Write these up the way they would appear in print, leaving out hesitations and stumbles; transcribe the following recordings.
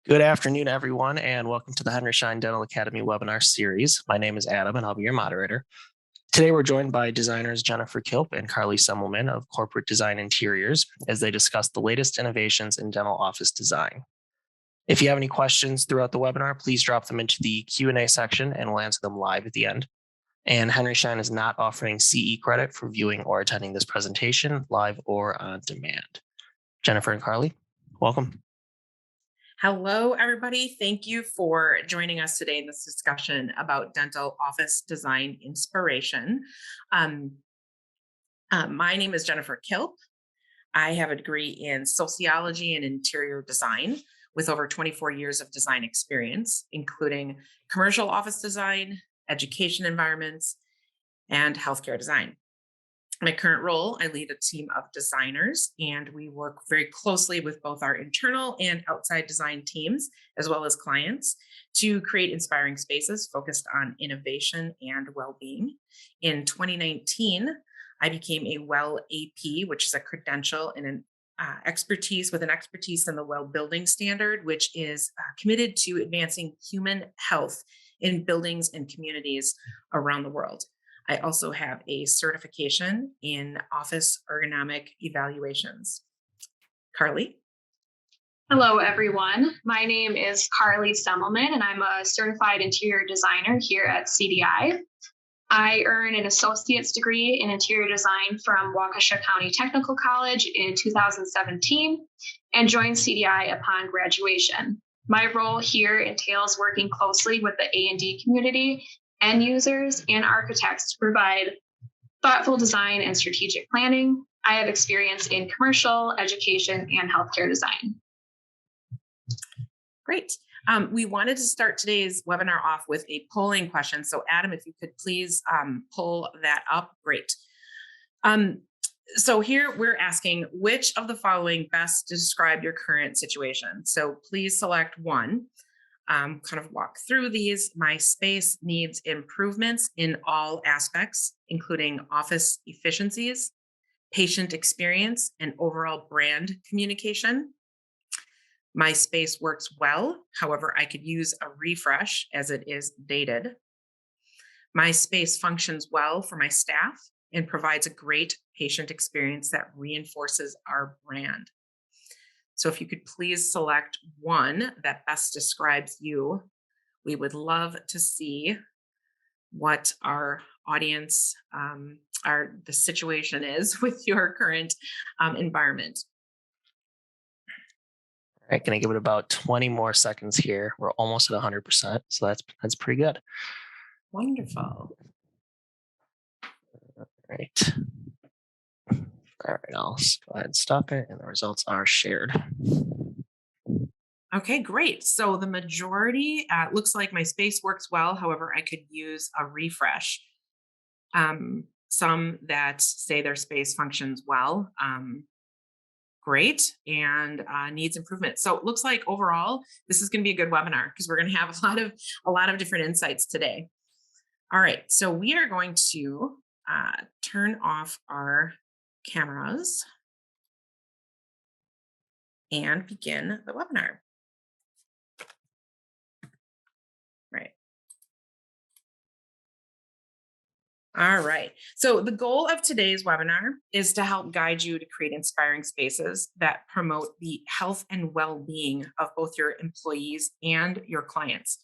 Good afternoon, everyone, and welcome to the Henry Schein Dental Academy webinar series. My name is Adam, and I'll be your moderator. Today, we're joined by designers Jennifer Kilp and Carley Semmelmann of Corporate Design Interiors as they discuss the latest innovations in dental office design. If you have any questions throughout the webinar, please drop them into the Q&A section and we'll answer them live at the end. And Henry Schein is not offering CE credit for viewing or attending this presentation live or on demand. Jennifer and Carley, welcome. Hello, everybody. Thank you for joining us today in this discussion about dental office design inspiration. My name is Jennifer Kilp. I have a degree in sociology and interior design with over 24 years of design experience, including commercial office design, education environments, and healthcare design. My current role, I lead a team of designers, and we work very closely with both our internal and outside design teams, as well as clients, to create inspiring spaces focused on innovation and well-being. In 2019, I became a WELL AP, which is a credential and an expertise in the WELL building standard, which is committed to advancing human health in buildings and communities around the world. I also have a certification in office ergonomic evaluations. Carley? Hello, everyone. My name is Carley Semmelmann, and I'm a certified interior designer here at CDI. I earned an associate's degree in interior design from Waukesha County Technical College in 2017 and joined CDI upon graduation. My role here entails working closely with the A&D community, end users, and architects to provide thoughtful design and strategic planning. I have experience in commercial, education, and healthcare design. Great. We wanted to start today's webinar off with a polling question. So Adam, if you could please pull that up, great. So here we're asking, which of the following best describe your current situation? So please select one. Kind of walk through these. My space needs improvements in all aspects, including office efficiencies, patient experience, and overall brand communication. My space works well. However, I could use a refresh as it is dated. My space functions well for my staff and provides a great patient experience that reinforces our brand. So if you could please select one that best describes you, we would love to see what our audience, the situation is with your current environment. All right, gonna give it about 20 more seconds here. We're almost at 100%, so that's pretty good. Wonderful. All right. All right, I'll go ahead and stop it, and the results are shared. Okay, great. So the majority looks like my space works well. However, I could use a refresh. Some that say their space functions well, great, and needs improvement. So it looks like overall, this is going to be a good webinar because we're going to have a lot of different insights today. All right, so we are going to turn off our cameras and begin the webinar. Right. All right. So the goal of today's webinar is to help guide you to create inspiring spaces that promote the health and well-being of both your employees and your clients.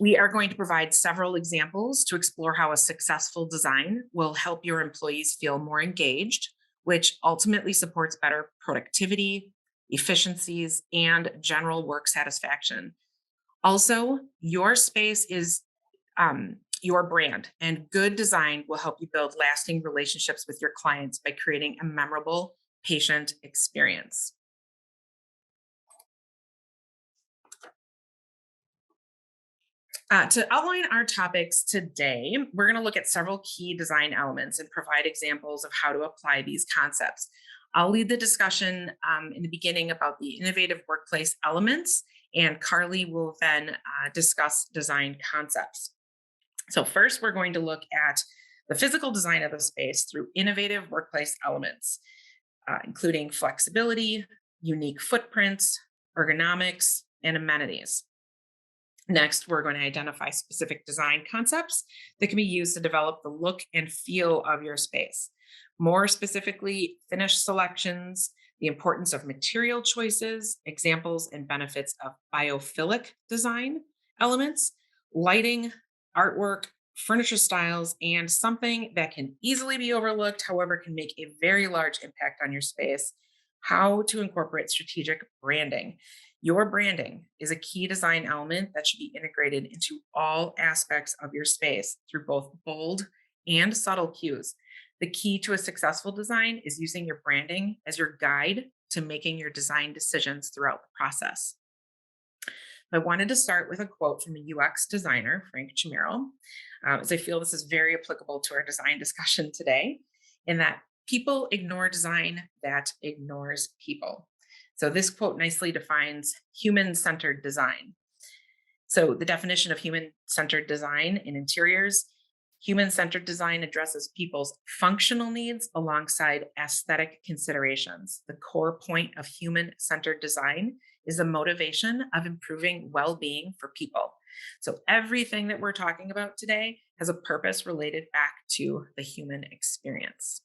We are going to provide several examples to explore how a successful design will help your employees feel more engaged, which ultimately supports better productivity, efficiencies, and general work satisfaction. Also, your space is your brand, and good design will help you build lasting relationships with your clients by creating a memorable patient experience. To outline our topics today, we're going to look at several key design elements and provide examples of how to apply these concepts. I'll lead the discussion in the beginning about the innovative workplace elements, and Carley will then discuss design concepts. So first, we're going to look at the physical design of the space through innovative workplace elements, including flexibility, unique footprints, ergonomics, and amenities. Next, we're going to identify specific design concepts that can be used to develop the look and feel of your space. More specifically, finish selections, the importance of material choices, examples and benefits of biophilic design elements, lighting, artwork, furniture styles, and something that can easily be overlooked, however, can make a very large impact on your space, how to incorporate strategic branding. Your branding is a key design element that should be integrated into all aspects of your space through both bold and subtle cues. The key to a successful design is using your branding as your guide to making your design decisions throughout the process. I wanted to start with a quote from a UX designer, Frank Chimero, as I feel this is very applicable to our design discussion today, in that people ignore design that ignores people. So this quote nicely defines human-centered design. So the definition of human-centered design in interiors: human-centered design addresses people's functional needs alongside aesthetic considerations. The core point of human-centered design is the motivation of improving well-being for people. So everything that we're talking about today has a purpose related back to the human experience.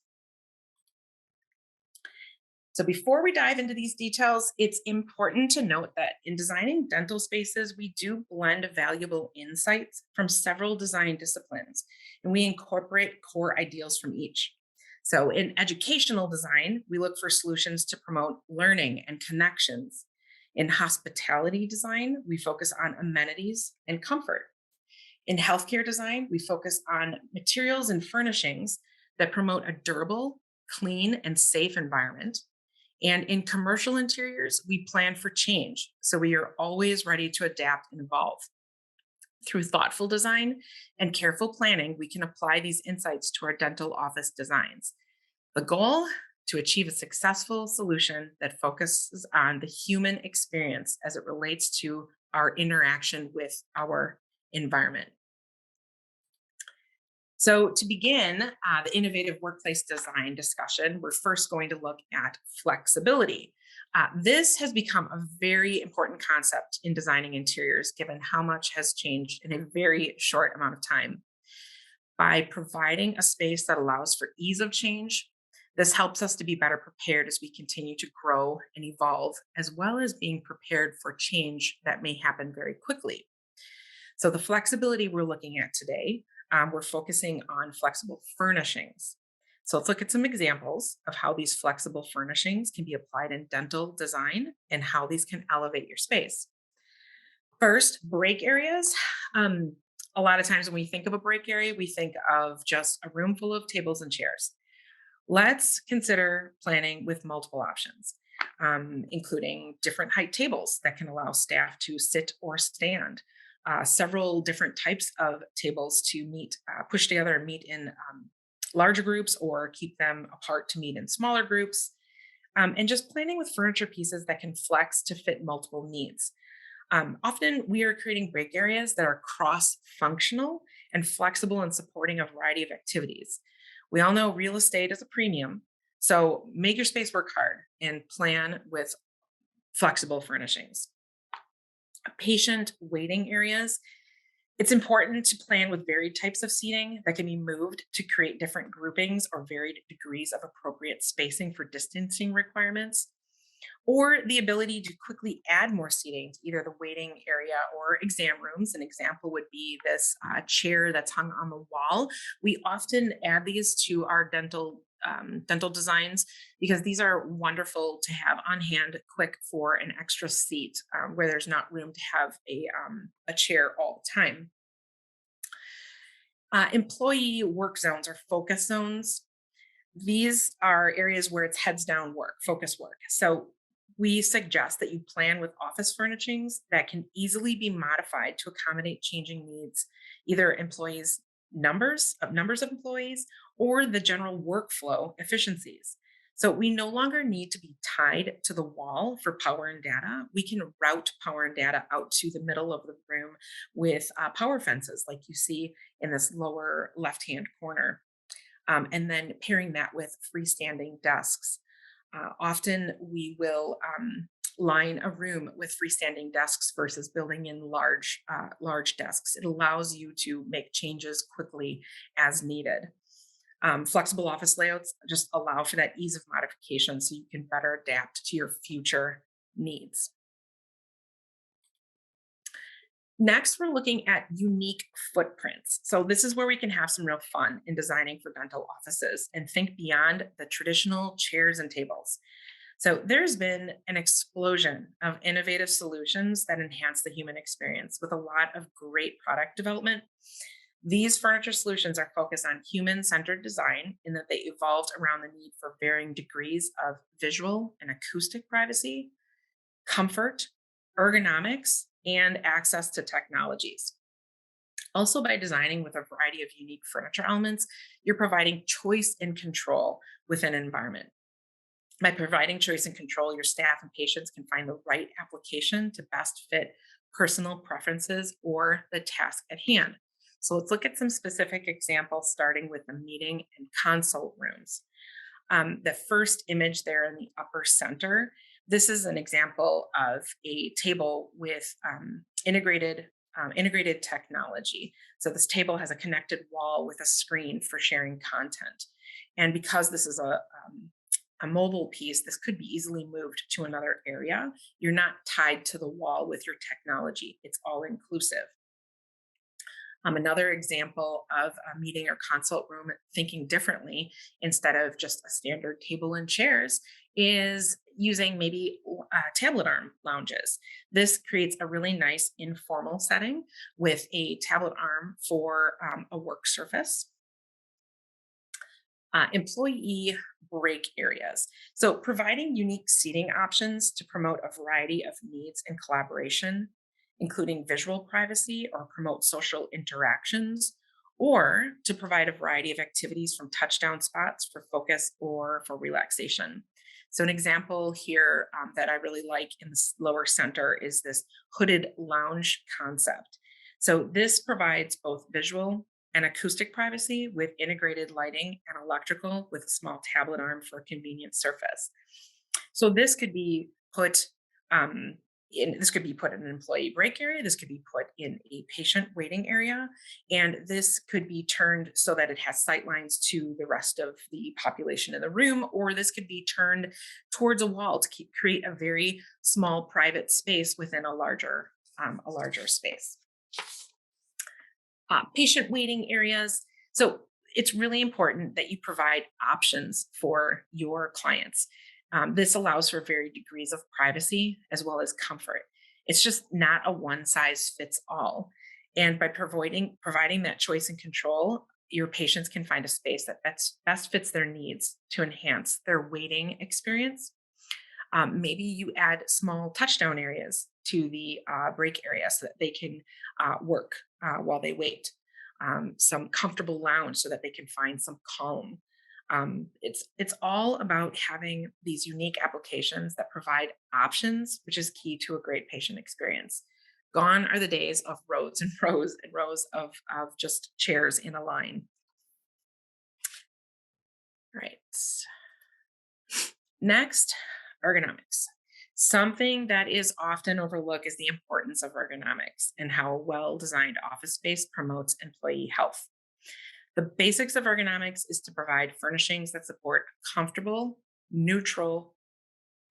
So before we dive into these details, it's important to note that in designing dental spaces, we do blend valuable insights from several design disciplines, and we incorporate core ideals from each. So in educational design, we look for solutions to promote learning and connections. In hospitality design, we focus on amenities and comfort. In healthcare design, we focus on materials and furnishings that promote a durable, clean, and safe environment. And in commercial interiors, we plan for change, so we are always ready to adapt and evolve. Through thoughtful design and careful planning, we can apply these insights to our dental office designs. The goal: to achieve a successful solution that focuses on the human experience as it relates to our interaction with our environment. So to begin the innovative workplace design discussion, we're first going to look at flexibility. This has become a very important concept in designing interiors, given how much has changed in a very short amount of time. By providing a space that allows for ease of change, this helps us to be better prepared as we continue to grow and evolve, as well as being prepared for change that may happen very quickly. So the flexibility we're looking at today, we're focusing on flexible furnishings. So let's look at some examples of how these flexible furnishings can be applied in dental design and how these can elevate your space. First, break areas. A lot of times when we think of a break area, we think of just a room full of tables and chairs. Let's consider planning with multiple options, including different height tables that can allow staff to sit or stand, several different types of tables to meet, push together and meet in larger groups, or keep them apart to meet in smaller groups, and just planning with furniture pieces that can flex to fit multiple needs. Often we are creating break areas that are cross-functional and flexible in supporting a variety of activities. We all know real estate is a premium, so make your space work hard and plan with flexible furnishings. Patient waiting areas. It's important to plan with varied types of seating that can be moved to create different groupings or varied degrees of appropriate spacing for distancing requirements, or the ability to quickly add more seating to either the waiting area or exam rooms. An example would be this chair that's hung on the wall. We often add these to our dental designs because these are wonderful to have on hand quick for an extra seat where there's not room to have a chair all the time. Employee work zones or focus zones. These are areas where it's heads down work, focus work. So we suggest that you plan with office furnishings that can easily be modified to accommodate changing needs, either numbers of employees or the general workflow efficiencies. So we no longer need to be tied to the wall for power and data. We can route power and data out to the middle of the room with power fences like you see in this lower left-hand corner. And then pairing that with freestanding desks. Often we will line a room with freestanding desks versus building in large desks. It allows you to make changes quickly as needed. Flexible office layouts just allow for that ease of modification so you can better adapt to your future needs. Next, we're looking at unique footprints. So this is where we can have some real fun in designing for dental offices and think beyond the traditional chairs and tables. So there's been an explosion of innovative solutions that enhance the human experience with a lot of great product development. These furniture solutions are focused on human-centered design in that they evolved around the need for varying degrees of visual and acoustic privacy, comfort, ergonomics, and access to technologies. Also, by designing with a variety of unique furniture elements, you're providing choice and control within an environment. By providing choice and control, your staff and patients can find the right application to best fit personal preferences or the task at hand. So let's look at some specific examples, starting with the meeting and consult rooms. The first image there in the upper center, this is an example of a table with integrated technology. So this table has a connected wall with a screen for sharing content. And because this is a mobile piece, this could be easily moved to another area. You're not tied to the wall with your technology. It's all inclusive. Another example of a meeting or consult room thinking differently instead of just a standard table and chairs is using maybe tablet arm lounges. This creates a really nice informal setting with a tablet arm for a work surface. Employee break areas. So providing unique seating options to promote a variety of needs and collaboration, including visual privacy or promote social interactions, or to provide a variety of activities from touchdown spots for focus or for relaxation. So an example here that I really like in the lower center is this hooded lounge concept. So this provides both visual and acoustic privacy with integrated lighting and electrical with a small tablet arm for a convenient surface. So this could be put in an employee break area. This could be put in a patient waiting area, and this could be turned so that it has sight lines to the rest of the population in the room, or this could be turned towards a wall to create a very small private space within a larger space. Patient waiting areas. So it's really important that you provide options for your clients. This allows for varied degrees of privacy as well as comfort. It's just not a one size fits all. And by providing that choice and control, your patients can find a space that best fits their needs to enhance their waiting experience. Maybe you add small touchdown areas to the break area so that they can work while they wait. Some comfortable lounge so that they can find some calm. It's all about having these unique applications that provide options, which is key to a great patient experience. Gone are the days of rows and rows and rows of just chairs in a line. All right. Next, ergonomics. Something that is often overlooked is the importance of ergonomics and how a well-designed office space promotes employee health. The basics of ergonomics is to provide furnishings that support comfortable, neutral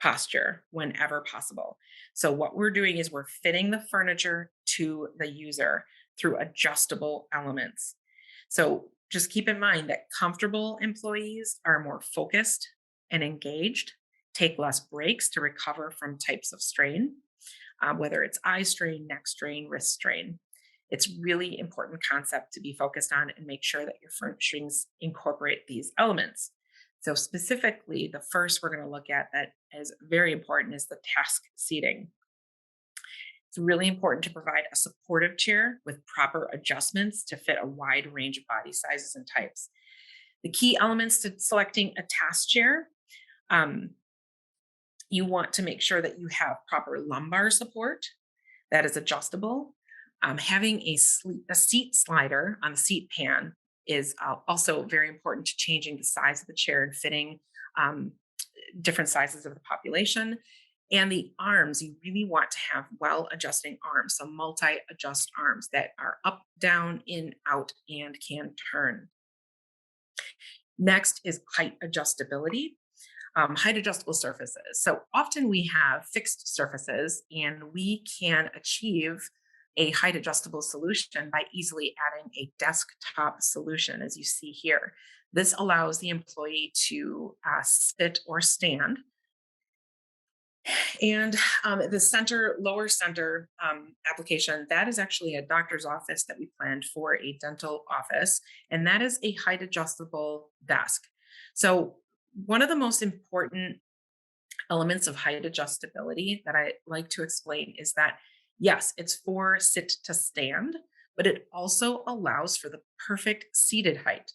posture whenever possible. So what we're doing is we're fitting the furniture to the user through adjustable elements. So just keep in mind that comfortable employees are more focused and engaged, take less breaks to recover from types of strain, whether it's eye strain, neck strain, wrist strain. It's really important concept to be focused on and make sure that your furnishings incorporate these elements. So specifically, the first we're going to look at that is very important is the task seating. It's really important to provide a supportive chair with proper adjustments to fit a wide range of body sizes and types. The key elements to selecting a task chair, you want to make sure that you have proper lumbar support that is adjustable. Having a seat slider on the seat pan is also very important to changing the size of the chair and fitting different sizes of the population. And the arms, you really want to have well adjusting arms, so multi adjust arms that are up, down, in, out, and can turn. Next is height adjustability, height adjustable surfaces. So often we have fixed surfaces and we can achieve a height adjustable solution by easily adding a desktop solution, as you see here. This allows the employee to sit or stand. And the lower center application, that is actually a doctor's office that we planned for a dental office, and that is a height adjustable desk. So, one of the most important elements of height adjustability that I like to explain is that yes, it's for sit to stand, but it also allows for the perfect seated height.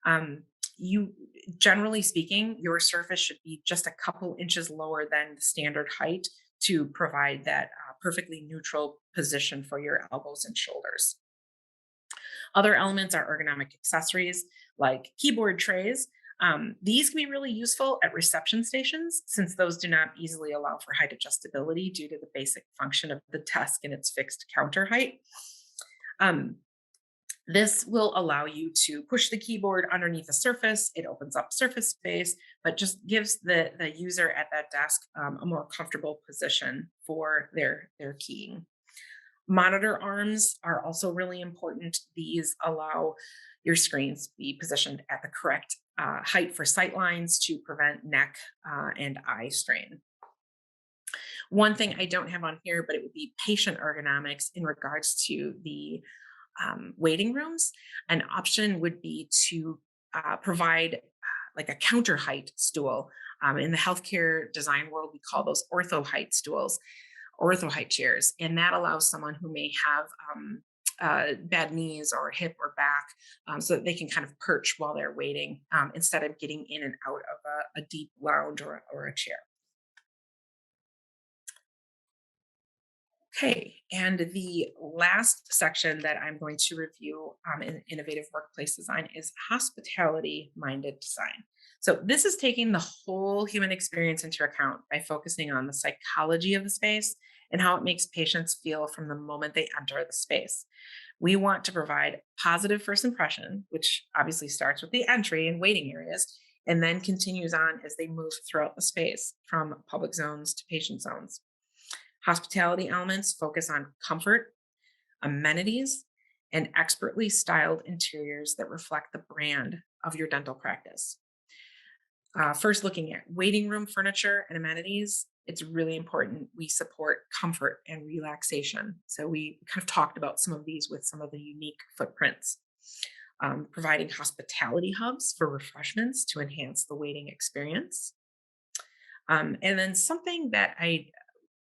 Um, you Generally speaking, your surface should be just a couple inches lower than the standard height to provide that perfectly neutral position for your elbows and shoulders. Other elements are ergonomic accessories like keyboard trays. These can be really useful at reception stations since those do not easily allow for height adjustability due to the basic function of the desk and its fixed counter height. Um, this will allow you to push the keyboard underneath the surface. It opens up surface space, but just gives the user at that desk a more comfortable position for their keying. Monitor arms are also really important. These allow your screens to be positioned at the correct height for sight lines to prevent neck and eye strain. One thing I don't have on here, but it would be patient ergonomics in regards to the waiting rooms. An option would be to provide like a counter height stool. In the healthcare design world, we call those ortho height stools, ortho height chairs, and that allows someone who may have bad knees or hip or back so that they can kind of perch while they're waiting instead of getting in and out of a deep lounge or a chair. Okay, and the last section that I'm going to review in innovative workplace design is hospitality minded design. So, this is taking the whole human experience into account by focusing on the psychology of the space and how it makes patients feel from the moment they enter the space. We want to provide positive first impression, which obviously starts with the entry and waiting areas, and then continues on as they move throughout the space from public zones to patient zones. Hospitality elements focus on comfort, amenities, and expertly styled interiors that reflect the brand of your dental practice. First, looking at waiting room furniture and amenities, it's really important we support comfort and relaxation. So, we kind of talked about some of these with some of the unique footprints. Providing hospitality hubs for refreshments to enhance the waiting experience. And then something that I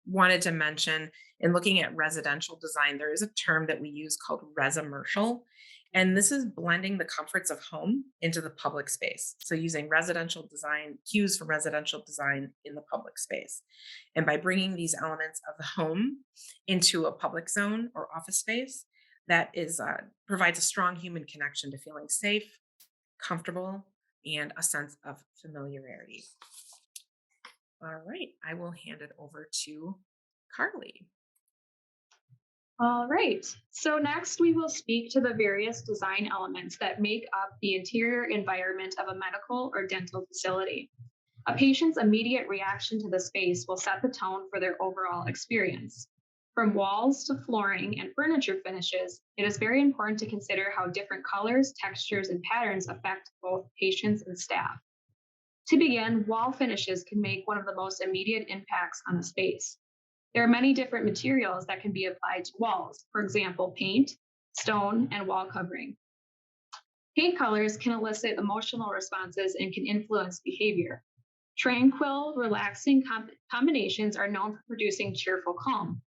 wanted to mention in looking at residential design, there is a term that we use called residential. And this is blending the comforts of home into the public space. So using residential design, cues from residential design in the public space. And by bringing these elements of the home into a public zone or office space, that is provides a strong human connection to feeling safe, comfortable, and a sense of familiarity. All right, I will hand it over to Carley. All right. So next we will speak to the various design elements that make up the interior environment of a medical or dental facility. A patient's immediate reaction to the space will set the tone for their overall experience. From walls to flooring and furniture finishes, it is very important to consider how different colors, textures, and patterns affect both patients and staff. To begin, wall finishes can make one of the most immediate impacts on the space. There are many different materials that can be applied to walls, for example, paint, stone, and wall covering. Paint colors can elicit emotional responses and can influence behavior. Tranquil, relaxing combinations are known for producing cheerful calm.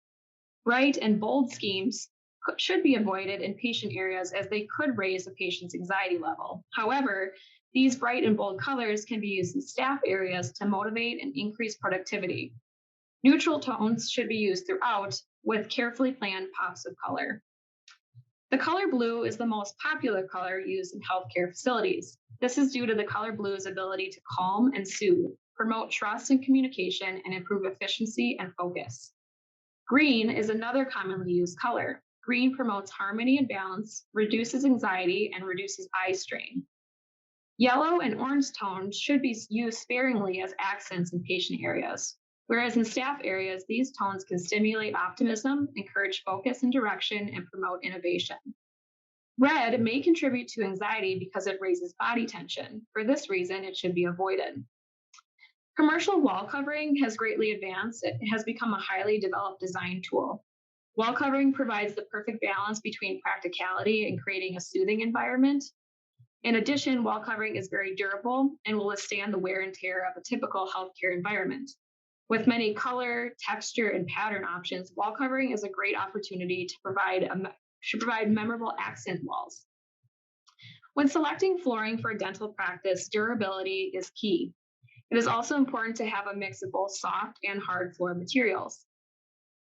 Bright and bold schemes should be avoided in patient areas as they could raise the patient's anxiety level. However, these bright and bold colors can be used in staff areas to motivate and increase productivity. Neutral tones should be used throughout with carefully planned pops of color. The color blue is the most popular color used in healthcare facilities. This is due to the color blue's ability to calm and soothe, promote trust and communication, and improve efficiency and focus. Green is another commonly used color. Green promotes harmony and balance, reduces anxiety, and reduces eye strain. Yellow and orange tones should be used sparingly as accents in patient areas, whereas in staff areas, these tones can stimulate optimism, encourage focus and direction, and promote innovation. Red may contribute to anxiety because it raises body tension. For this reason, it should be avoided. Commercial wall covering has greatly advanced. It has become a highly developed design tool. Wall covering provides the perfect balance between practicality and creating a soothing environment. In addition, wall covering is very durable and will withstand the wear and tear of a typical healthcare environment. With many color, texture, and pattern options, wall covering is a great opportunity to provide memorable accent walls. When selecting flooring for a dental practice, durability is key. It is also important to have a mix of both soft and hard floor materials.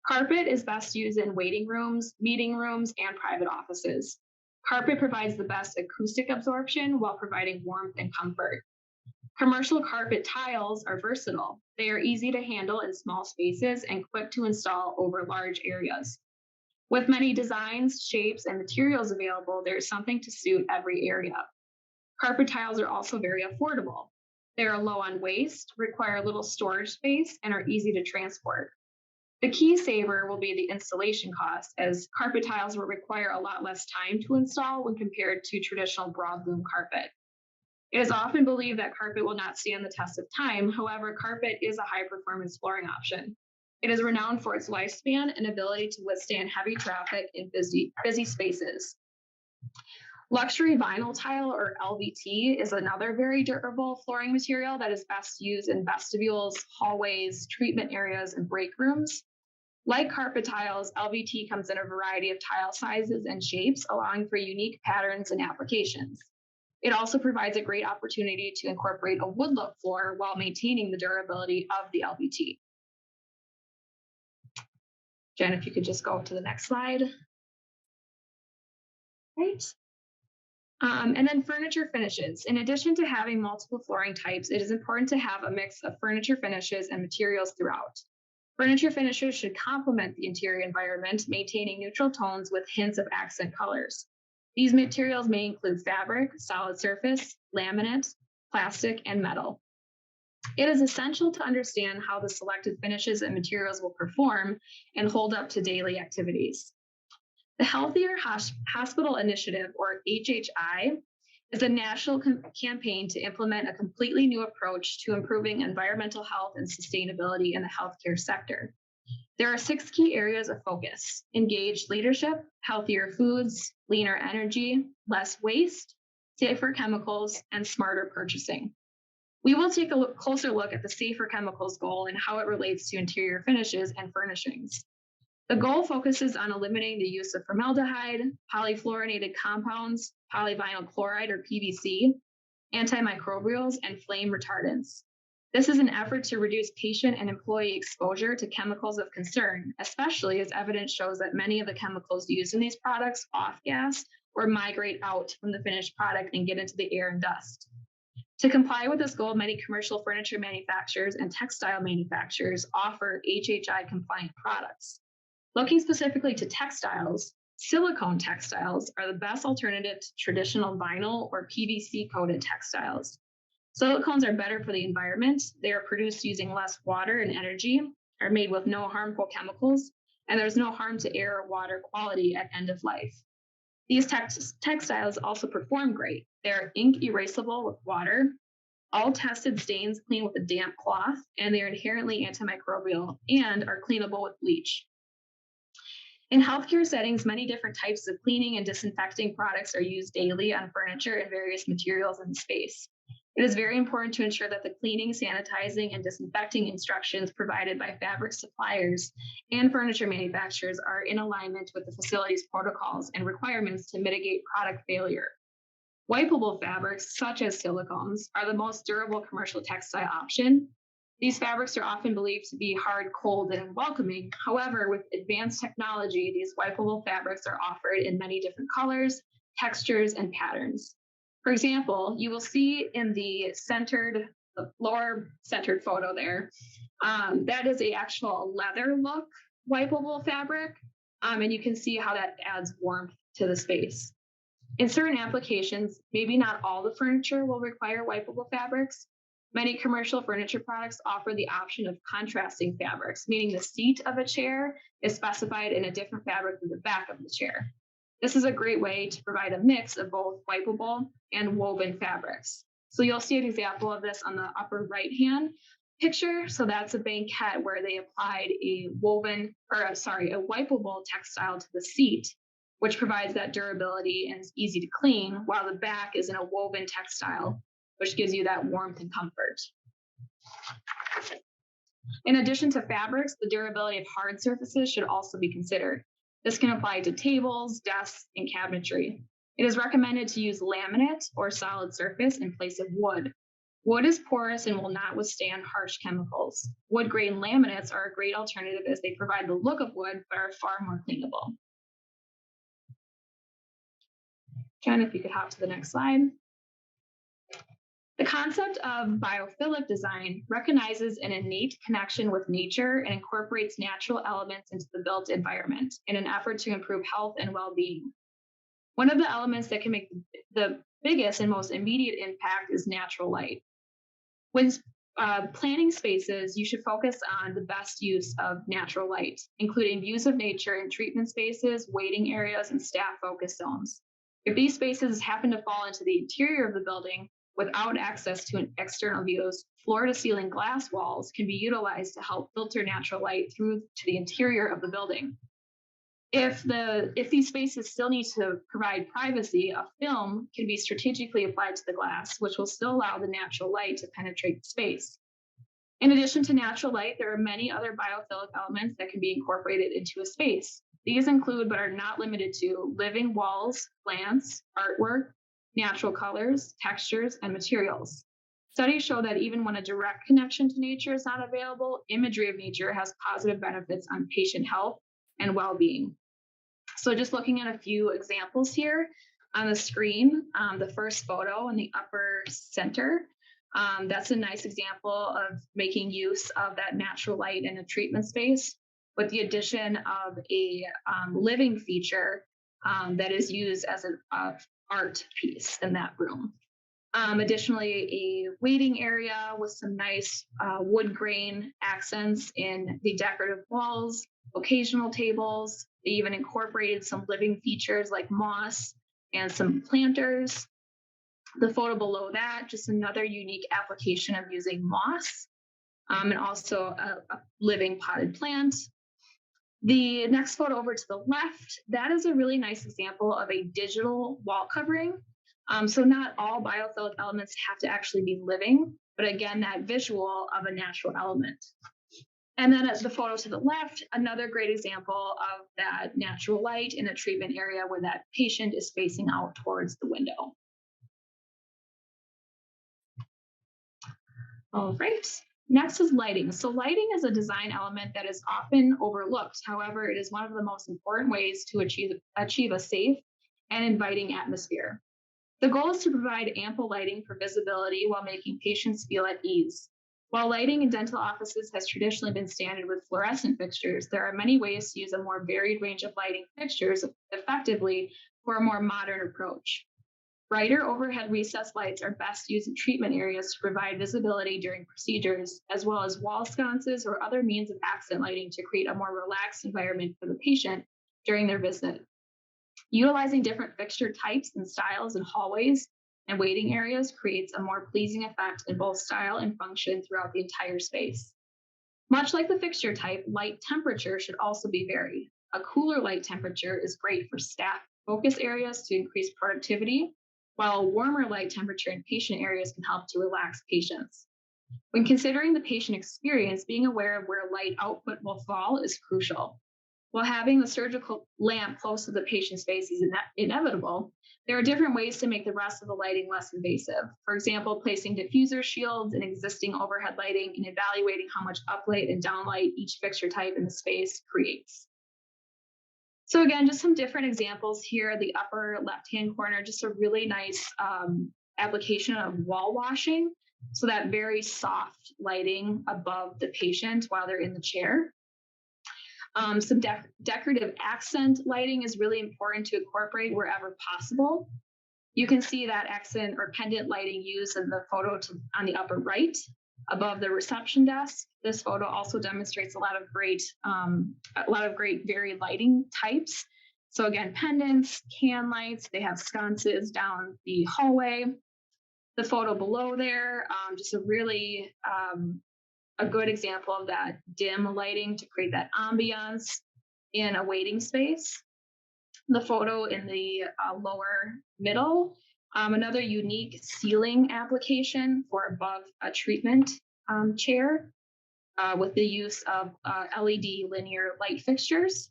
Carpet is best used in waiting rooms, meeting rooms, and private offices. Carpet provides the best acoustic absorption while providing warmth and comfort. Commercial carpet tiles are versatile. They are easy to handle in small spaces and quick to install over large areas. With many designs, shapes, and materials available, there is something to suit every area. Carpet tiles are also very affordable. They are low on waste, require little storage space, and are easy to transport. The key saver will be the installation cost, as carpet tiles will require a lot less time to install when compared to traditional broadloom carpet. It is often believed that carpet will not stand the test of time. However, carpet is a high-performance flooring option. It is renowned for its lifespan and ability to withstand heavy traffic in busy spaces. Luxury vinyl tile, or LVT, is another very durable flooring material that is best used in vestibules, hallways, treatment areas, and break rooms. Like carpet tiles, LVT comes in a variety of tile sizes and shapes, allowing for unique patterns and applications. It also provides a great opportunity to incorporate a wood look floor while maintaining the durability of the LVT. Jen, if you could just go to the next slide. Right. And then furniture finishes. In addition to having multiple flooring types, it is important to have a mix of furniture finishes and materials throughout. Furniture finishes should complement the interior environment, maintaining neutral tones with hints of accent colors. These materials may include fabric, solid surface, laminate, plastic, and metal. It is essential to understand how the selected finishes and materials will perform and hold up to daily activities. The Healthier Hospital Initiative, or HHI, is a national campaign to implement a completely new approach to improving environmental health and sustainability in the healthcare sector. There are 6 key areas of focus: engaged leadership, healthier foods, leaner energy, less waste, safer chemicals, and smarter purchasing. We will take a closer look at the safer chemicals goal and how it relates to interior finishes and furnishings. The goal focuses on eliminating the use of formaldehyde, polyfluorinated compounds, polyvinyl chloride or PVC, antimicrobials, and flame retardants. This is an effort to reduce patient and employee exposure to chemicals of concern, especially as evidence shows that many of the chemicals used in these products off-gas or migrate out from the finished product and get into the air and dust. To comply with this goal, many commercial furniture manufacturers and textile manufacturers offer HHI-compliant products. Looking specifically to textiles, silicone textiles are the best alternative to traditional vinyl or PVC-coated textiles. Silicones are better for the environment. They are produced using less water and energy, are made with no harmful chemicals, and there's no harm to air or water quality at end of life. These textiles also perform great. They're ink erasable with water, all tested stains clean with a damp cloth, and they're inherently antimicrobial and are cleanable with bleach. In healthcare settings, many different types of cleaning and disinfecting products are used daily on furniture and various materials in the space. It is very important to ensure that the cleaning, sanitizing, and disinfecting instructions provided by fabric suppliers and furniture manufacturers are in alignment with the facility's protocols and requirements to mitigate product failure. Wipeable fabrics, such as silicones, are the most durable commercial textile option. These fabrics are often believed to be hard, cold, and welcoming. However, with advanced technology, these wipeable fabrics are offered in many different colors, textures, and patterns. For example, you will see in the centered the lower centered photo there, that is a actual leather look wipeable fabric. And you can see how that adds warmth to the space. In certain applications, maybe not all the furniture will require wipeable fabrics. Many commercial furniture products offer the option of contrasting fabrics, meaning the seat of a chair is specified in a different fabric than the back of the chair. This is a great way to provide a mix of both wipeable and woven fabrics. So you'll see an example of this on the upper right-hand picture. So that's a banquette where they applied a wipeable textile to the seat, which provides that durability and is easy to clean, while the back is in a woven textile, which gives you that warmth and comfort. In addition to fabrics, the durability of hard surfaces should also be considered. This can apply to tables, desks, and cabinetry. It is recommended to use laminate or solid surface in place of wood. Wood is porous and will not withstand harsh chemicals. Wood grain laminates are a great alternative as they provide the look of wood but are far more cleanable. Jen, if you could hop to the next slide. The concept of biophilic design recognizes an innate connection with nature and incorporates natural elements into the built environment in an effort to improve health and well-being. One of the elements that can make the biggest and most immediate impact is natural light. When planning spaces, you should focus on the best use of natural light, including views of nature in treatment spaces, waiting areas, and staff focus zones. If these spaces happen to fall into the interior of the building without access to external views, floor-to-ceiling glass walls can be utilized to help filter natural light through to the interior of the building. If these spaces still need to provide privacy, a film can be strategically applied to the glass, which will still allow the natural light to penetrate the space. In addition to natural light, there are many other biophilic elements that can be incorporated into a space. These include, but are not limited to, living walls, plants, artwork, natural colors, textures, and materials. Studies show that even when a direct connection to nature is not available, imagery of nature has positive benefits on patient health and well-being. So just looking at a few examples here on the screen, the first photo in the upper center, that's a nice example of making use of that natural light in a treatment space with the addition of a living feature that is used as an art piece in that room. Additionally, a waiting area with some nice wood grain accents in the decorative walls, occasional tables. They even incorporated some living features like moss and some planters. The photo below that, just another unique application of using moss and also a living potted plant. The next photo over to the left, that is a really nice example of a digital wall covering. So not all biophilic elements have to actually be living, but again, that visual of a natural element. And then at the photo to the left, another great example of that natural light in a treatment area where that patient is facing out towards the window. All right, next is lighting. So lighting is a design element that is often overlooked. However, it is one of the most important ways to achieve a safe and inviting atmosphere. The goal is to provide ample lighting for visibility while making patients feel at ease. While lighting in dental offices has traditionally been standard with fluorescent fixtures, there are many ways to use a more varied range of lighting fixtures effectively for a more modern approach. Brighter overhead recessed lights are best used in treatment areas to provide visibility during procedures, as well as wall sconces or other means of accent lighting to create a more relaxed environment for the patient during their visit. Utilizing different fixture types and styles in hallways and waiting areas creates a more pleasing effect in both style and function throughout the entire space. Much like the fixture type, light temperature should also be varied. A cooler light temperature is great for staff focus areas to increase productivity, while a warmer light temperature in patient areas can help to relax patients. When considering the patient experience, being aware of where light output will fall is crucial. While having the surgical lamp close to the patient space is inevitable, there are different ways to make the rest of the lighting less invasive. For example, placing diffuser shields and existing overhead lighting and evaluating how much uplight and downlight each fixture type in the space creates. So again, just some different examples here. The upper left-hand corner, just a really nice application of wall washing. So that very soft lighting above the patient while they're in the chair. Some decorative accent lighting is really important to incorporate wherever possible. You can see that accent or pendant lighting used in the photo on the upper right above the reception desk. This photo also demonstrates a lot of great varied lighting types. So again, pendants, can lights, they have sconces down the hallway. The photo below there, just a really a good example of that dim lighting to create that ambiance in a waiting space. The photo in the lower middle, another unique ceiling application for above a treatment chair with the use of LED linear light fixtures.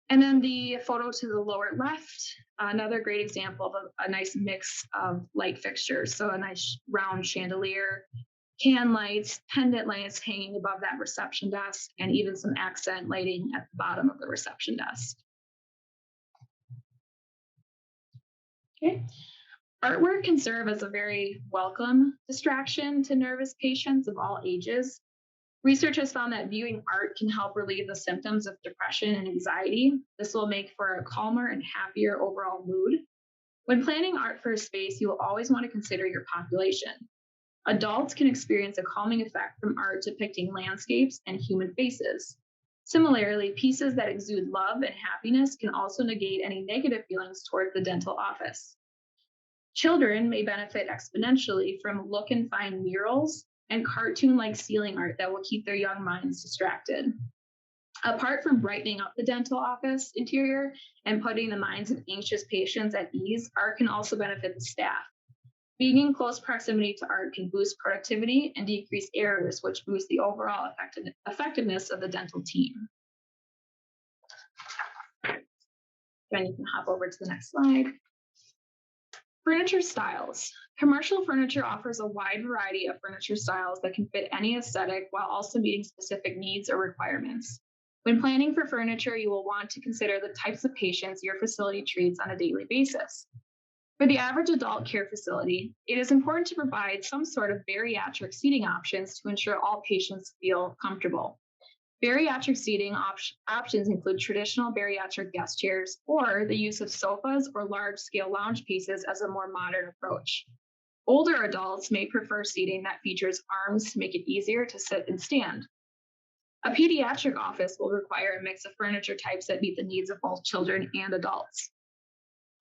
And then the photo to the lower left, another great example of a nice mix of light fixtures. So a nice round chandelier, can lights, pendant lights hanging above that reception desk, and even some accent lighting at the bottom of the reception desk. Okay. Artwork can serve as a very welcome distraction to nervous patients of all ages. Research has found that viewing art can help relieve the symptoms of depression and anxiety. This will make for a calmer and happier overall mood. When planning art for a space, you will always want to consider your population. Adults can experience a calming effect from art depicting landscapes and human faces. Similarly, pieces that exude love and happiness can also negate any negative feelings toward the dental office. Children may benefit exponentially from look and find murals and cartoon-like ceiling art that will keep their young minds distracted. Apart from brightening up the dental office interior and putting the minds of anxious patients at ease, art can also benefit the staff. Being in close proximity to art can boost productivity and decrease errors, which boosts the overall effectiveness of the dental team. Then you can hop over to the next slide. Furniture styles. Commercial furniture offers a wide variety of furniture styles that can fit any aesthetic while also meeting specific needs or requirements. When planning for furniture, you will want to consider the types of patients your facility treats on a daily basis. For the average adult care facility, it is important to provide some sort of bariatric seating options to ensure all patients feel comfortable. Bariatric seating options include traditional bariatric guest chairs or the use of sofas or large-scale lounge pieces as a more modern approach. Older adults may prefer seating that features arms to make it easier to sit and stand. A pediatric office will require a mix of furniture types that meet the needs of both children and adults.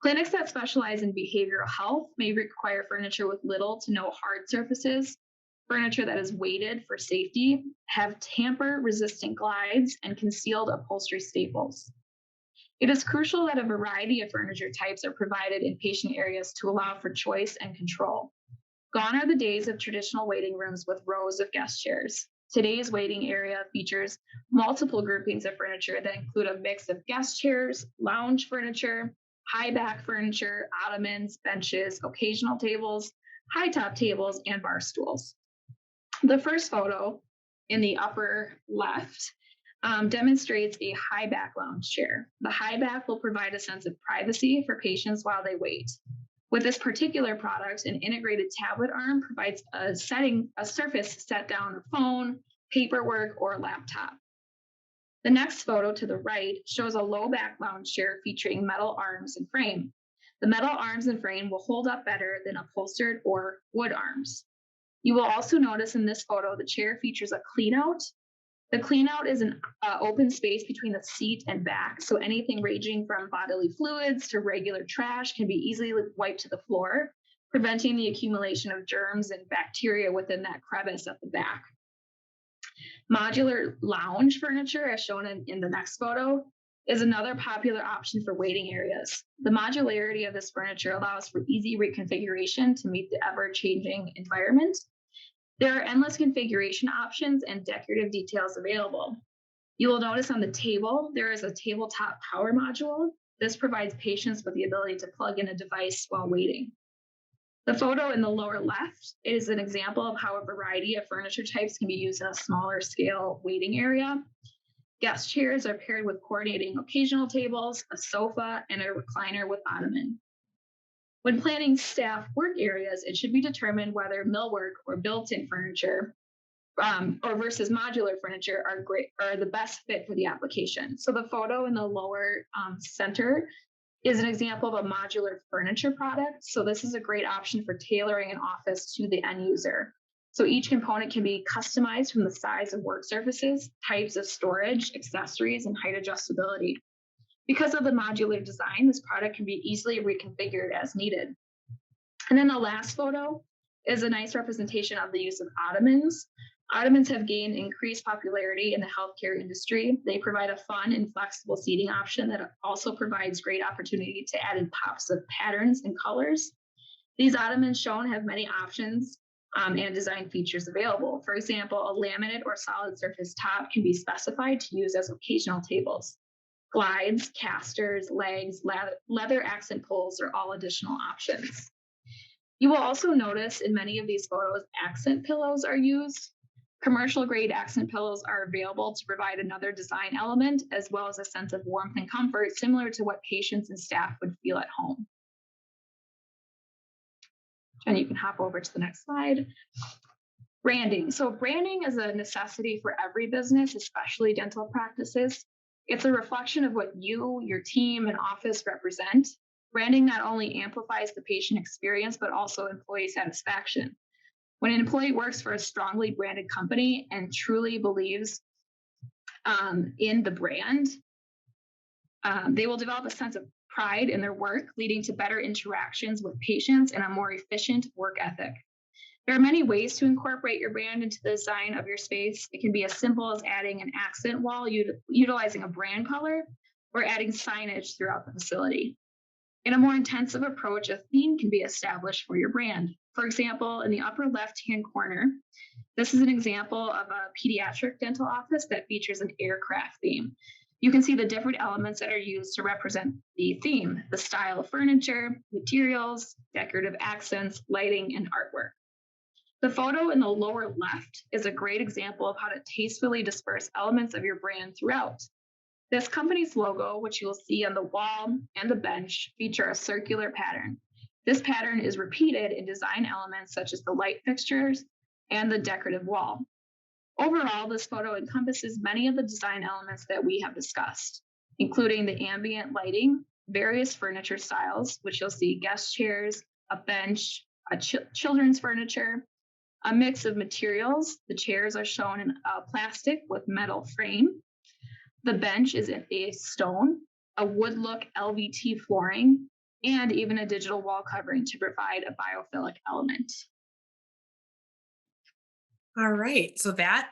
Clinics that specialize in behavioral health may require furniture with little to no hard surfaces, furniture that is weighted for safety, have tamper-resistant glides, and concealed upholstery staples. It is crucial that a variety of furniture types are provided in patient areas to allow for choice and control. Gone are the days of traditional waiting rooms with rows of guest chairs. Today's waiting area features multiple groupings of furniture that include a mix of guest chairs, lounge furniture, high back furniture, ottomans, benches, occasional tables, high top tables, and bar stools. The first photo in the upper left demonstrates a high back lounge chair. The high back will provide a sense of privacy for patients while they wait. With this particular product, an integrated tablet arm provides a surface set down a phone, paperwork, or a laptop. The next photo to the right shows a low back lounge chair featuring metal arms and frame. The metal arms and frame will hold up better than upholstered or wood arms. You will also notice in this photo, the chair features a clean out. The clean out is an open space between the seat and back, so anything ranging from bodily fluids to regular trash can be easily wiped to the floor, preventing the accumulation of germs and bacteria within that crevice at the back. Modular lounge furniture, as shown in the next photo, is another popular option for waiting areas. The modularity of this furniture allows for easy reconfiguration to meet the ever-changing environment. There are endless configuration options and decorative details available. You will notice on the table, there is a tabletop power module. This provides patients with the ability to plug in a device while waiting. The photo in the lower left is an example of how a variety of furniture types can be used in a smaller scale waiting area. Guest chairs are paired with coordinating occasional tables, a sofa, and a recliner with ottoman. When planning staff work areas, it should be determined whether millwork or built-in furniture or versus modular furniture are the best fit for the application. So the photo in the lower center is an example of a modular furniture product. So this is a great option for tailoring an office to the end user. So each component can be customized from the size of work surfaces, types of storage, accessories, and height adjustability. Because of the modular design, this product can be easily reconfigured as needed. And then the last photo is a nice representation of the use of ottomans. Ottomans have gained increased popularity in the healthcare industry. They provide a fun and flexible seating option that also provides great opportunity to add in pops of patterns and colors. These ottomans shown have many options and design features available. For example, a laminate or solid surface top can be specified to use as occasional tables. Glides, casters, legs, leather accent pulls are all additional options. You will also notice in many of these photos, accent pillows are used. Commercial grade accent pillows are available to provide another design element, as well as a sense of warmth and comfort, similar to what patients and staff would feel at home. And you can hop over to the next slide. Branding. So branding is a necessity for every business, especially dental practices. It's a reflection of what you, your team, and office represent. Branding not only amplifies the patient experience, but also employee satisfaction. When an employee works for a strongly branded company and truly believes in the brand, they will develop a sense of pride in their work, leading to better interactions with patients and a more efficient work ethic. There are many ways to incorporate your brand into the design of your space. It can be as simple as adding an accent wall, utilizing a brand color, or adding signage throughout the facility. In a more intensive approach, a theme can be established for your brand. For example, in the upper left-hand corner, this is an example of a pediatric dental office that features an aircraft theme. You can see the different elements that are used to represent the theme, the style of furniture, materials, decorative accents, lighting, and artwork. The photo in the lower left is a great example of how to tastefully disperse elements of your brand throughout. This company's logo, which you will see on the wall and the bench, feature a circular pattern. This pattern is repeated in design elements such as the light fixtures and the decorative wall. Overall, this photo encompasses many of the design elements that we have discussed, including the ambient lighting, various furniture styles, which you'll see guest chairs, a bench, children's furniture, a mix of materials. The chairs are shown in plastic with metal frame. The bench is in a stone, a wood look LVT flooring, and even a digital wall covering to provide a biophilic element. All right, so that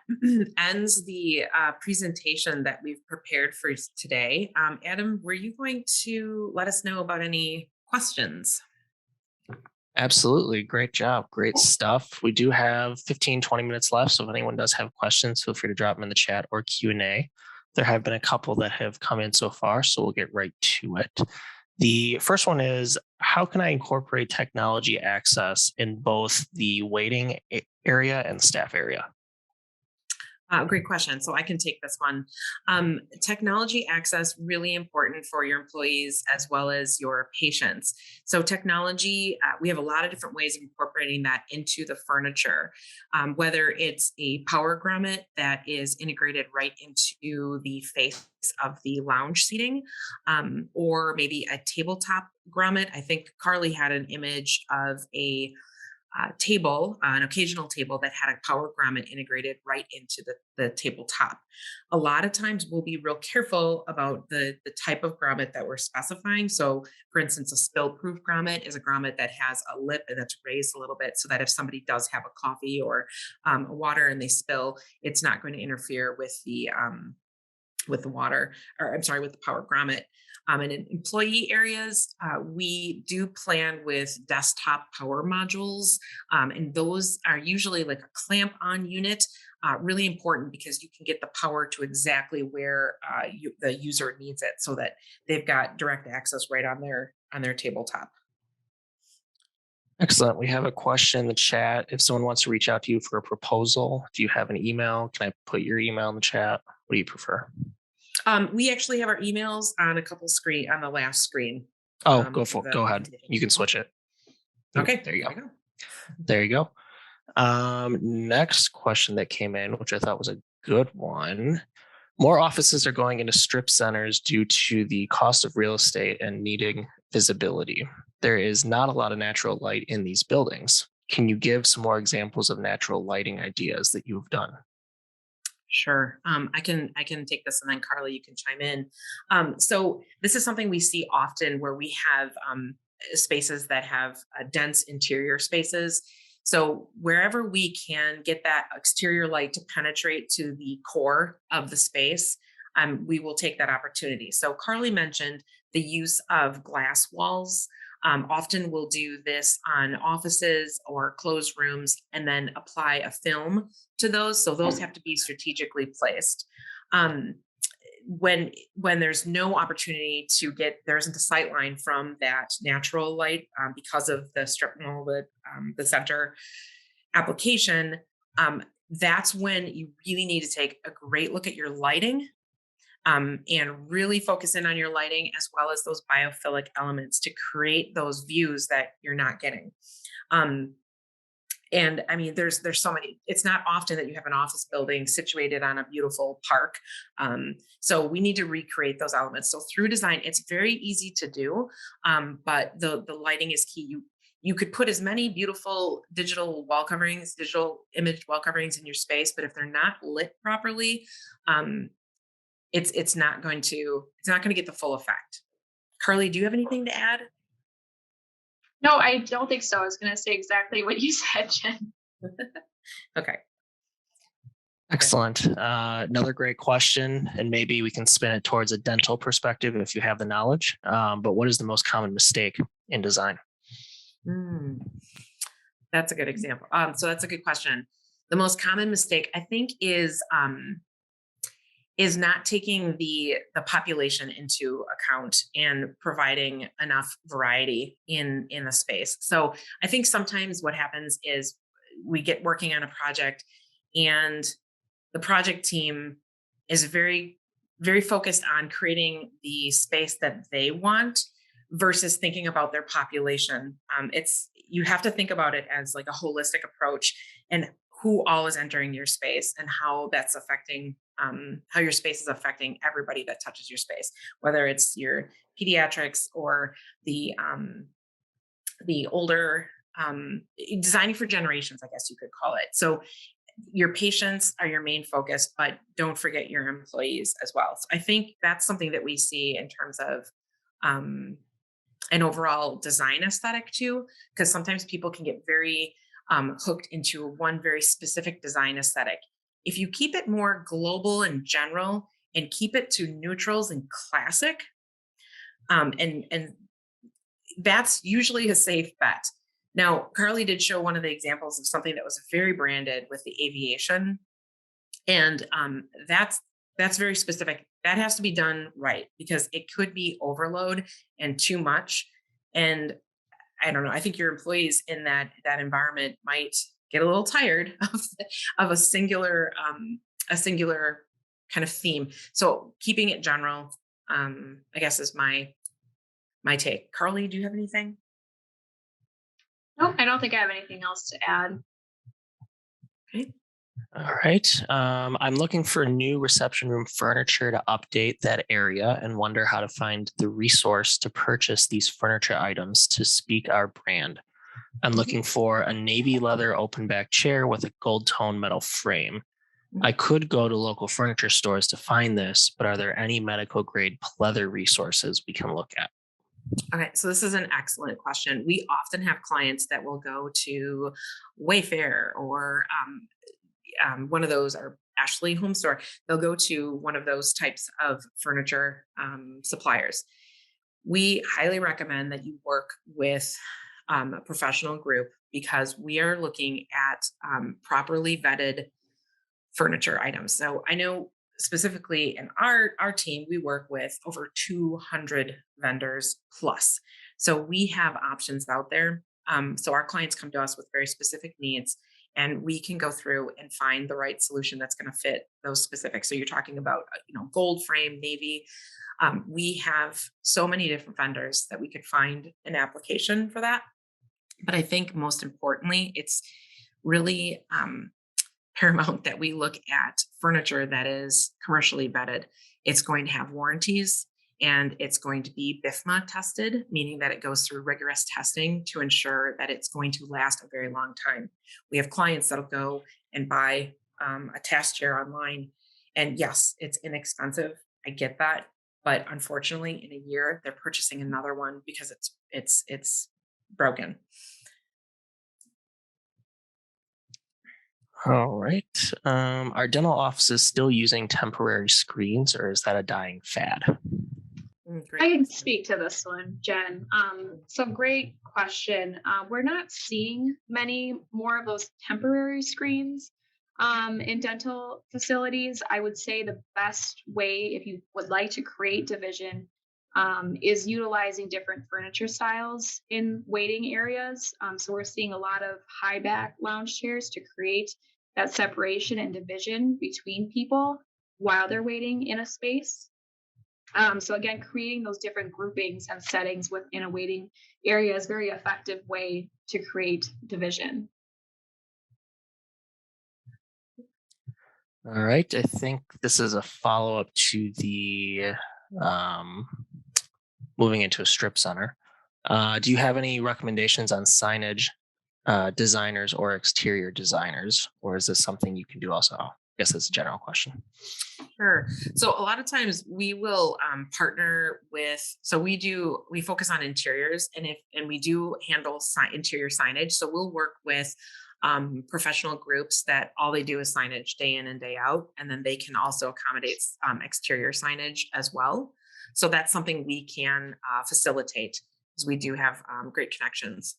ends the presentation that we've prepared for today. Adam, were you going to let us know about any questions? Absolutely. Great job. Great stuff. We do have 15, 20 minutes left. So if anyone does have questions, feel free to drop them in the chat or Q&A. There have been a couple that have come in so far, so we'll get right to it. The first one is, how can I incorporate technology access in both the waiting area and staff area? Great question. So I can take this one. Technology access, really important for your employees as well as your patients. So technology, we have a lot of different ways of incorporating that into the furniture, whether it's a power grommet that is integrated right into the face of the lounge seating, or maybe a tabletop grommet. I think Carley had an image of a table, an occasional table that had a power grommet integrated right into the tabletop. A lot of times we'll be real careful about the type of grommet that we're specifying. So for instance, a spill-proof grommet is a grommet that has a lip and that's raised a little bit so that if somebody does have a coffee or a water and they spill, it's not going to interfere with the water, or I'm sorry, with the power grommet. And in employee areas, we do plan with desktop power modules, and those are usually like a clamp on unit, really important because you can get the power to exactly where the user needs it so that they've got direct access right on their tabletop. Excellent. We have a question in the chat. If someone wants to reach out to you for a proposal, do you have an email? Can I put your email in the chat? What do you prefer? We actually have our emails on a couple on the last screen. Oh, go ahead. You can switch it. Okay, There you there go. we go. There you go. Next question that came in, which I thought was a good one. More offices are going into strip centers due to the cost of real estate and needing visibility. There is not a lot of natural light in these buildings. Can you give some more examples of natural lighting ideas that you've done? Sure. I can take this, and then Carly, you can chime in. So this is something we see often where we have spaces that have dense interior spaces. So wherever we can get that exterior light to penetrate to the core of the space, we will take that opportunity. So Carly mentioned the use of glass walls. Often we'll do this on offices or closed rooms and then apply a film to those. So those have to be strategically placed. Um, when there's no opportunity to get, there isn't a sight line from that natural light because of the strip mall, the center application, that's when you really need to take a great look at your lighting, and really focus in on your lighting as well as those biophilic elements to create those views that you're not getting. Um, and I mean, there's so many. It's not often that you have an office building situated on a beautiful park. So we need to recreate those elements. So through design, it's very easy to do, but the lighting is key. You could put as many beautiful digital wall coverings, digital image wall coverings in your space, but if they're not lit properly, um, it's not going to get the full effect. Carly, do you have anything to add? No, I don't think so. I was going to say exactly what you said, Jen. Okay. Excellent. Another great question, and maybe we can spin it towards a dental perspective if you have the knowledge. But what is the most common mistake in design? Hmm, that's a good example. So that's a good question. The most common mistake, I think, is not taking the population into account and providing enough variety in the space. So I think sometimes what happens is we get working on a project, and the project team is very focused on creating the space that they want versus thinking about their population. It's You have to think about it as like a holistic approach, and who all is entering your space and how that's affecting, how your space is affecting everybody that touches your space, whether it's your pediatrics or the older, designing for generations, I guess you could call it. So your patients are your main focus, but don't forget your employees as well. So I think that's something that we see in terms of um, an overall design aesthetic too, because sometimes people can get very hooked into one very specific design aesthetic. If you keep it more global and general and keep it to neutrals and classic, and that's usually a safe bet. Now, Carly did show one of the examples of something that was very branded with the aviation, and that's very specific. That has to be done right because it could be overload and too much. And I don't know. I think your employees in that environment might get a little tired of a singular kind of theme. So keeping it general, I guess, is my take. Carly, do you have anything? Nope, I don't think I have anything else to add. Okay. All right. I'm looking for new reception room furniture to update that area and wonder how to find the resource to purchase these furniture items to speak our brand. I'm looking for a navy leather open back chair with a gold tone metal frame. I could go to local furniture stores to find this, but are there any medical grade pleather resources we can look at? Okay, so this is an excellent question. We often have clients that will go to Wayfair or one of those, or Ashley Home Store. They'll go to one of those types of furniture suppliers. We highly recommend that you work with a professional group because we are looking at properly vetted furniture items. So I know specifically in our team, we work with over 200 vendors plus. So we have options out there. So our clients come to us with very specific needs, and we can go through and find the right solution that's going to fit those specifics. So you're talking about, gold frame, navy. We have so many different vendors that we could find an application for that. But I think most importantly, it's really paramount that we look at furniture that is commercially vetted. It's going to have warranties and it's going to be BIFMA tested, meaning that it goes through rigorous testing to ensure that it's going to last a very long time. We have clients that'll go and buy a task chair online, and yes, it's inexpensive. I get that, but unfortunately, in a year, they're purchasing another one because it's broken. All right. Are dental offices still using temporary screens, or is that a dying fad? Great. I can speak to this one, Jen. So great question. We're not seeing many more of those temporary screens in dental facilities. I would say the best way, if you would like to create division, is utilizing different furniture styles in waiting areas. So we're seeing a lot of high back lounge chairs to create that separation and division between people while they're waiting in a space. So again, creating those different groupings and settings within a waiting area is a very effective way to create division. All right. I think this is a follow up to the um, moving into a strip center. Do you have any recommendations on signage designers or exterior designers, or is this something you can do also? I guess it's a general question. Sure. So a lot of times we will partner with. So we focus on interiors, and we do handle interior signage. So we'll work with professional groups that all they do is signage day in and day out, and then they can also accommodate exterior signage as well. So that's something we can facilitate, because we do have great connections.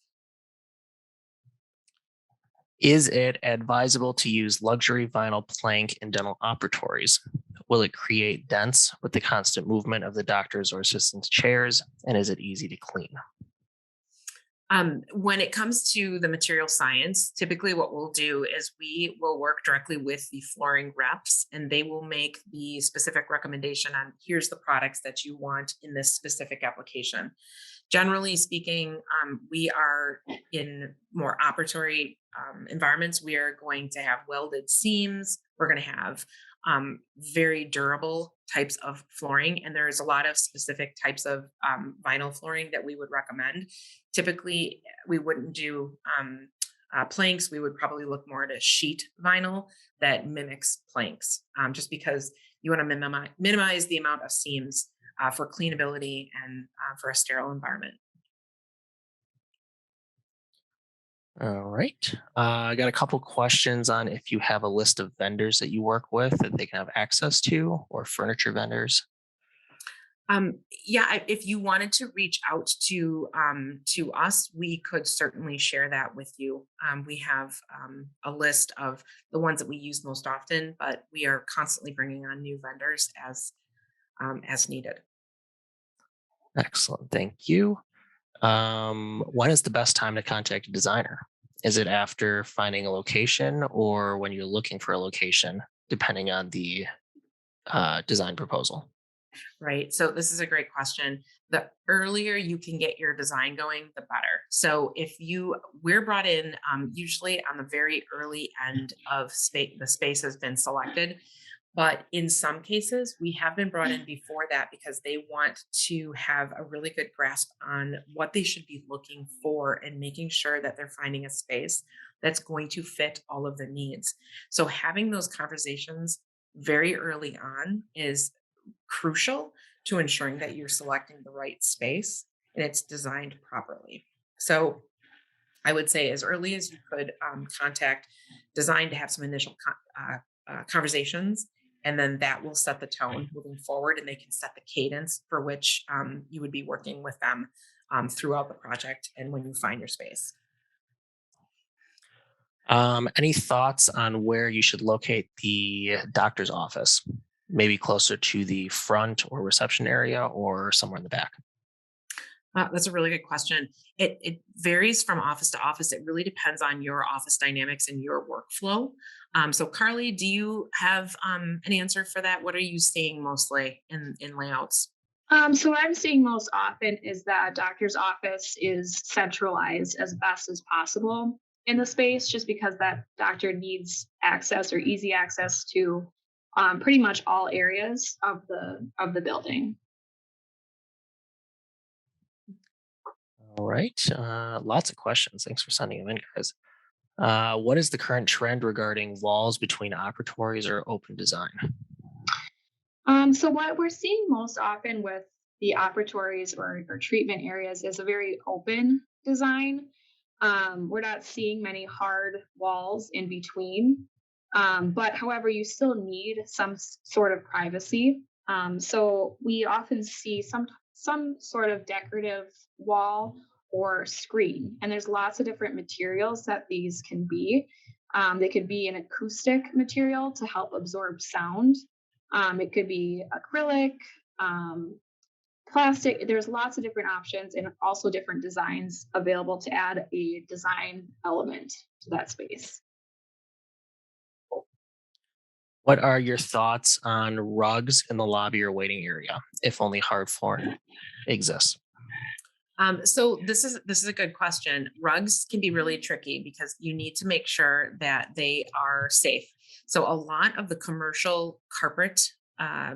Is it advisable to use luxury vinyl plank in dental operatories? Will it create dents with the constant movement of the doctor's or assistant's chairs? And is it easy to clean? When it comes to the material science, typically what we'll do is we will work directly with the flooring reps, and they will make the specific recommendation on, here's the products that you want in this specific application. Generally speaking, we are in more operatory environments. We are going to have welded seams. We're going to have very durable types of flooring, and there's a lot of specific types of vinyl flooring that we would recommend. Typically, we wouldn't do planks. We would probably look more at a sheet vinyl that mimics planks, just because you want to minimize the amount of seams for cleanability and for a sterile environment. All right. I got a couple questions on if you have a list of vendors that you work with that they can have access to, or furniture vendors. Yeah, if you wanted to reach out to us, we could certainly share that with you. We have a list of the ones that we use most often, but we are constantly bringing on new vendors as needed. Excellent. Thank you. When is the best time to contact a designer? Is it after finding a location or when you're looking for a location, depending on the design proposal? Right. So this is a great question. The earlier you can get your design going, the better. So we're brought in usually on the very early end of space, the space has been selected. But in some cases, we have been brought in before that because they want to have a really good grasp on what they should be looking for and making sure that they're finding a space that's going to fit all of their needs. So having those conversations very early on is crucial to ensuring that you're selecting the right space and it's designed properly. So I would say as early as you could contact design to have some initial conversations, and then that will set the tone moving forward, and they can set the cadence for which you would be working with them throughout the project and when you find your space. Any thoughts on where you should locate the doctor's office? Maybe closer to the front or reception area or somewhere in the back? That's a really good question. It varies from office to office. It really depends on your office dynamics and your workflow. So, Carly, do you have an answer for that? What are you seeing mostly in layouts? So what I'm seeing most often is that doctor's office is centralized as best as possible in the space, just because that doctor needs access or easy access to pretty much all areas of the building. All right. Lots of questions. Thanks for sending them in, guys. What is the current trend regarding walls between operatories or open design? So what we're seeing most often with the operatories or treatment areas is a very open design. We're not seeing many hard walls in between. But however, you still need some sort of privacy. So we often see some sort of decorative wall or screen, and there's lots of different materials that these can be. They could be an acoustic material to help absorb sound. It could be acrylic, um, plastic. There's lots of different options and also different designs available to add a design element to that space. What are your thoughts on rugs in the lobby or waiting area, if only hard flooring exists? So this is a good question. Rugs can be really tricky because you need to make sure that they are safe. So a lot of the commercial carpet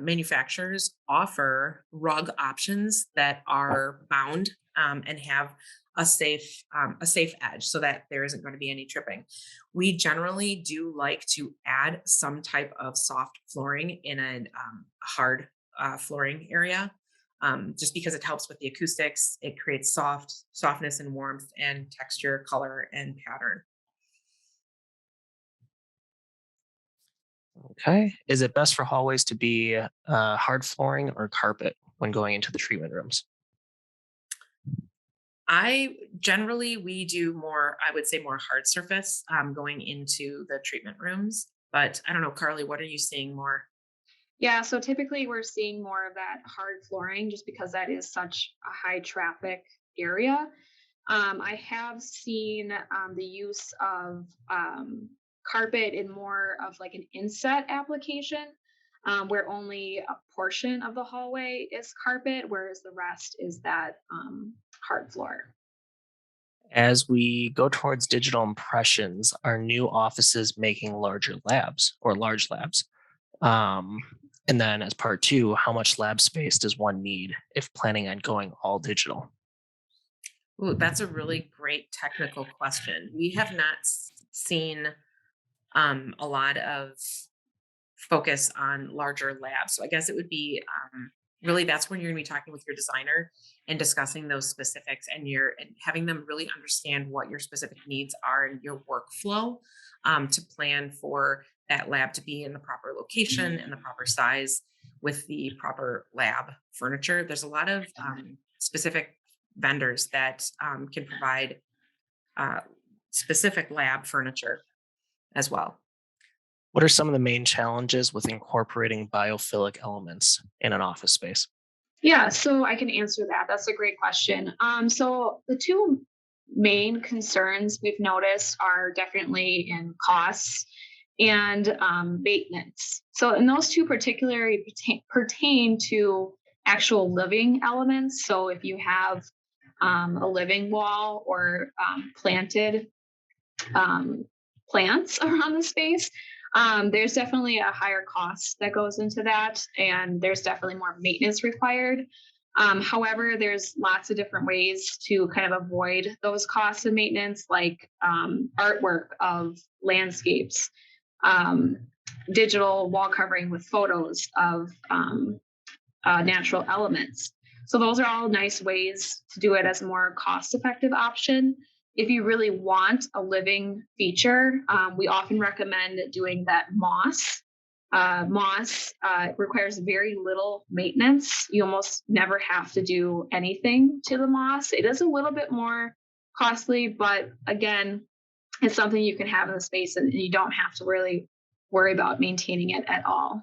manufacturers offer rug options that are bound and have a safe edge so that there isn't going to be any tripping. We generally do like to add some type of soft flooring in a hard flooring area, just because it helps with the acoustics. It creates softness and warmth and texture, color, and pattern. Okay. Is it best for hallways to be hard flooring or carpet when going into the treatment rooms? We do more, I would say more hard surface going into the treatment rooms. But I don't know, Carly, what are you seeing more? Yeah, so typically we're seeing more of that hard flooring just because that is such a high traffic area. I have seen the use of carpet in more of like an inset application, where only a portion of the hallway is carpet, whereas the rest is that hard floor. As we go towards digital impressions, are new offices making larger labs or large labs? Um, and then, as part two, how much lab space does one need if planning on going all digital? Ooh, that's a really great technical question. We have not seen a lot of focus on larger labs. So I guess it would be really that's when you're going to be talking with your designer and discussing those specifics and having them really understand what your specific needs are in your workflow to plan for that lab to be in the proper location and the proper size with the proper lab furniture. There's a lot of specific vendors that can provide uh, specific lab furniture as well. What are some of the main challenges with incorporating biophilic elements in an office space? Yeah, so I can answer that. That's a great question. So the two main concerns we've noticed are definitely in costs and maintenance. So, and those two particularly pertain to actual living elements. So, if you have a living wall or planted um, plants around the space, there's definitely a higher cost that goes into that, and there's definitely more maintenance required. However, there's lots of different ways to kind of avoid those costs and maintenance, like artwork of landscapes, um, digital wall covering with photos of natural elements. So those are all nice ways to do it as a more cost-effective option. If you really want a living feature, we often recommend doing that moss. Moss requires very little maintenance. You almost never have to do anything to the moss. It is a little bit more costly, but again, it's something you can have in the space and you don't have to really worry about maintaining it at all.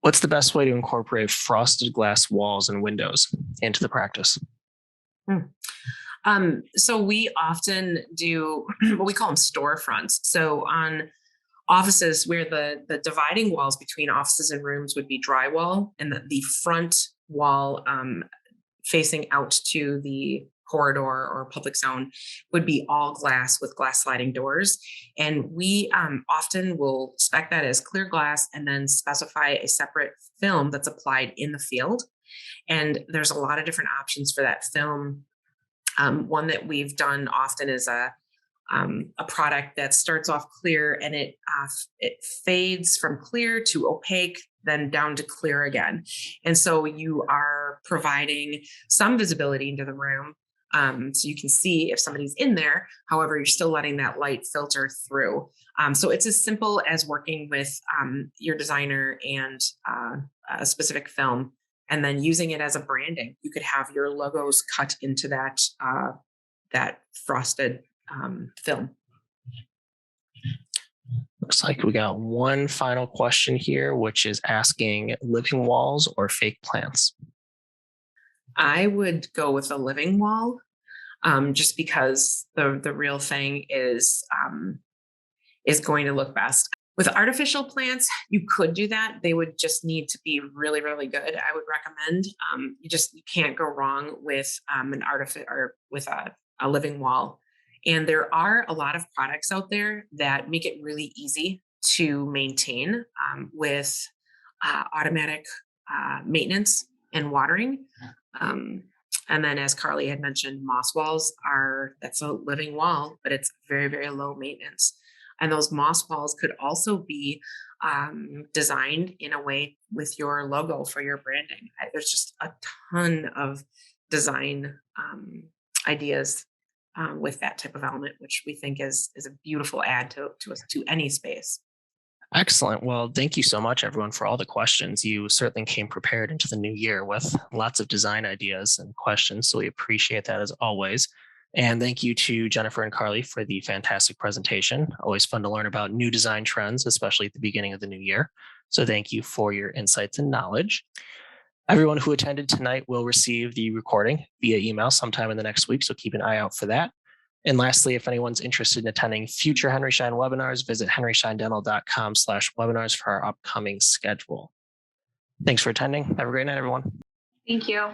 What's the best way to incorporate frosted glass walls and windows into the practice? Hmm. So we often do what we call them storefronts. So on offices where the dividing walls between offices and rooms would be drywall and the front wall facing out to the corridor or public zone would be all glass with glass sliding doors. And we often will spec that as clear glass and then specify a separate film that's applied in the field. And there's a lot of different options for that film. One that we've done often is a product that starts off clear and it fades from clear to opaque, then down to clear again. And so you are providing some visibility into the room. So you can see if somebody's in there. However, you're still letting that light filter through. So it's as simple as working with your designer and a specific film, and then using it as a branding. You could have your logos cut into that frosted film. Looks like we got one final question here, which is asking living walls or fake plants. I would go with a living wall, just because the real thing is going to look best. With artificial plants, you could do that. They would just need to be really, really good. I would recommend. You can't go wrong with an artificial or with a living wall. And there are a lot of products out there that make it really easy to maintain with automatic maintenance and watering. And then, as Carley had mentioned, moss walls that's a living wall, but it's very, very low maintenance. And those moss walls could also be designed in a way with your logo for your branding. There's just a ton of design ideas with that type of element, which we think is a beautiful add to any space. Excellent. Well, thank you so much, everyone, for all the questions. You certainly came prepared into the new year with lots of design ideas and questions. So we appreciate that as always. And thank you to Jennifer and Carley for the fantastic presentation. Always fun to learn about new design trends, especially at the beginning of the new year. So thank you for your insights and knowledge. Everyone who attended tonight will receive the recording via email sometime in the next week, so keep an eye out for that. And lastly, if anyone's interested in attending future Henry Schein webinars, visit henryscheindental.com/webinars for our upcoming schedule. Thanks for attending. Have a great night, everyone. Thank you.